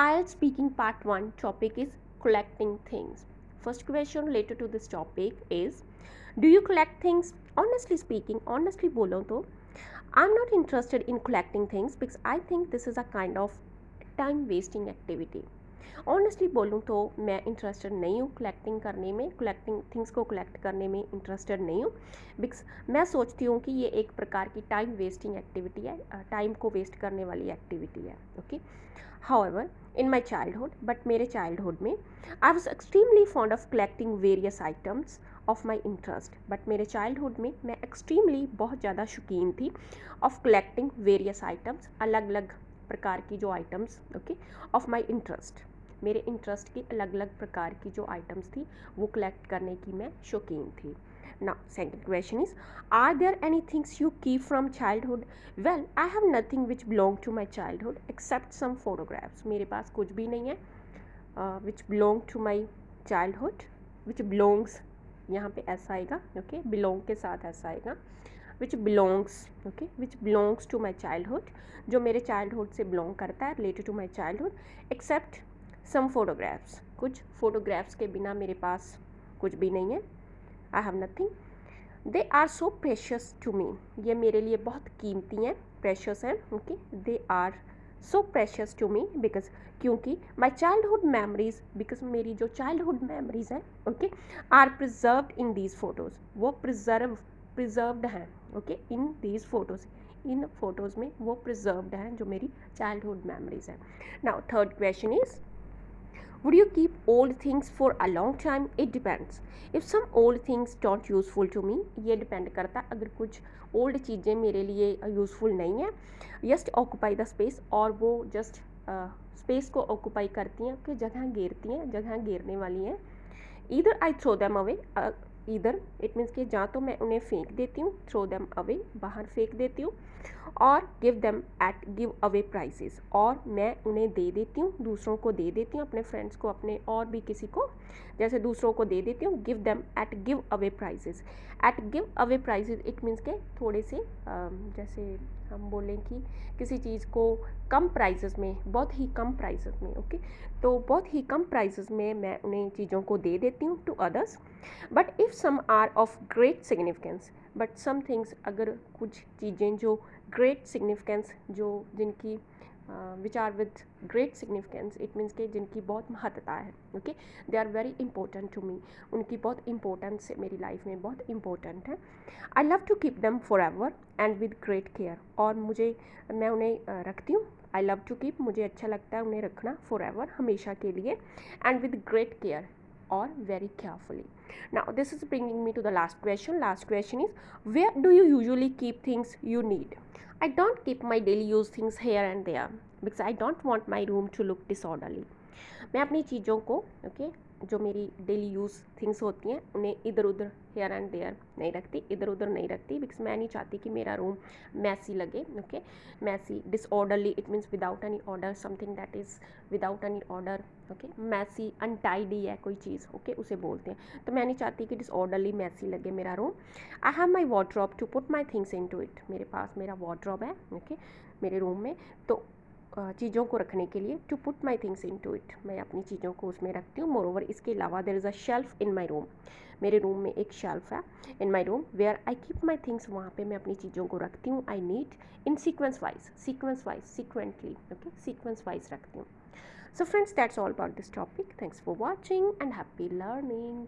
IELTS speaking part 1 topic is collecting things. First question related to this topic is, do you collect things? Honestly speaking, honestly बोलो तो I'm not interested in collecting things because I think this is a kind of time wasting activity. Honestly बोलूँ तो मैं interested नहीं हूँ collecting करने में, collecting things को कलेक्ट करने में इंटरेस्टेड नहीं हूँ बिकॉज मैं सोचती हूँ कि ये एक प्रकार की टाइम वेस्टिंग एक्टिविटी है, टाइम को वेस्ट करने वाली एक्टिविटी है. Okay, however in my childhood, but मेरे चाइल्डहुड में I was extremely fond of collecting various items of my interest. But मेरे चाइल्डहुड में मैं एक्सट्रीमली बहुत ज़्यादा शौकीन थी ऑफ कलेक्टिंग वेरियस आइटम्स, अलग अलग प्रकार की जो items, okay, of my interest. मेरे इंटरेस्ट की अलग अलग प्रकार की जो आइटम्स थी वो कलेक्ट करने की मैं शौकीन थी. Now, second question is, are there any things you keep from childhood? Well, I have nothing which belong to my childhood except some photographs. मेरे पास कुछ भी नहीं है which belong to my childhood, which belongs, यहाँ पे ऐसा आएगा, okay, belong के साथ ऐसा आएगा, which belongs, okay, which belongs to my childhood, जो मेरे childhood से belong करता है, related to my childhood, except some photographs. कुछ photographs के बिना मेरे पास कुछ भी नहीं है. I have nothing. They are so precious to me. ये मेरे लिए बहुत कीमती हैं, precious हैं. Okay, they are so precious to me because क्योंकि my childhood memories, because मेरी जो childhood memories हैं, okay, are preserved in these photos. वो preserved हैं, okay, in these photos. In photos में वो preserved हैं जो मेरी childhood memories हैं. Now third question is, would you keep old things for a long time? It depends. If some old things don't useful to me, ये depend करता है. अगर कुछ old चीज़ें मेरे लिए useful नहीं है, just occupy the space, और वो just space को occupy करती हैं, कि जगह घेरती हैं, जगह घेरने वाली हैं, either I throw them away, इधर इट मीन्स कि जहाँ तो मैं उन्हें फेंक देती हूँ, थ्रो देम अवे, बाहर फेंक देती हूँ, और गिव अवे प्राइसेस, और मैं उन्हें दे देती हूँ, दूसरों को दे देती हूँ, अपने फ्रेंड्स को, अपने और भी किसी को, जैसे दूसरों को दे देती हूँ. Give away prices. At give away prices it means के थोड़े से जैसे हम बोलें कि किसी चीज़ को कम प्राइसेस में, बहुत ही कम प्राइसेस में, ओके, तो बहुत ही कम प्राइसेस में मैं उन्हें चीज़ों को दे देती हूँ to others. But if some are of great significance, but some things, अगर कुछ चीज़ें जो ग्रेट सिग्निफिकेंस, जो जिनकी which are with great significance, it means के जिनकी बहुत महत्ता है, okay, they are very important to me, उनकी बहुत इंपॉर्टेंस मेरी लाइफ में बहुत इंपॉर्टेंट है. I love to keep them for ever and with great care, और मैं उन्हें रखती हूँ. आई लव टू कीप, मुझे अच्छा लगता है उन्हें रखना, फॉर एवर, हमेशा के लिए, एंड विद ग्रेट केयर, और very carefully. Now this is bringing me to the last question. Last question is, where do you usually keep things you need? I don't keep my daily use things here and there because I don't want my room to look disorderly. मैं अपनी चीज़ों को, okay, जो मेरी daily use things होती हैं, उन्हें इधर उधर, हेयर एंड देयर नहीं रखती, इधर उधर नहीं रखती, बिकॉज मैं नहीं चाहती कि मेरा रूम मैसी लगे, okay, messy, disorderly, it means without any order, something that is without any order, okay, messy, untidy है कोई चीज़, ओके, उसे बोलते हैं. तो मैं नहीं चाहती कि डिसऑर्डरली मैसी लगे मेरा room. I have my wardrobe to put my things into it. मेरे पास मेरा वार्डरोब है, ओके, मेरे रूम में, तो चीज़ों को रखने के लिए, to put my things into it, मैं अपनी चीज़ों को उसमें रखती हूँ. मोरओवर, इसके अलावा there is a shelf in my room. मेरे रूम में एक शेल्फ है in my room, where I keep my things. वहाँ पे मैं अपनी चीज़ों को रखती हूँ. I need in sequence wise, sequentially, okay, sequence wise रखती हूँ. So friends, that's all about this topic. Thanks for watching and happy learning.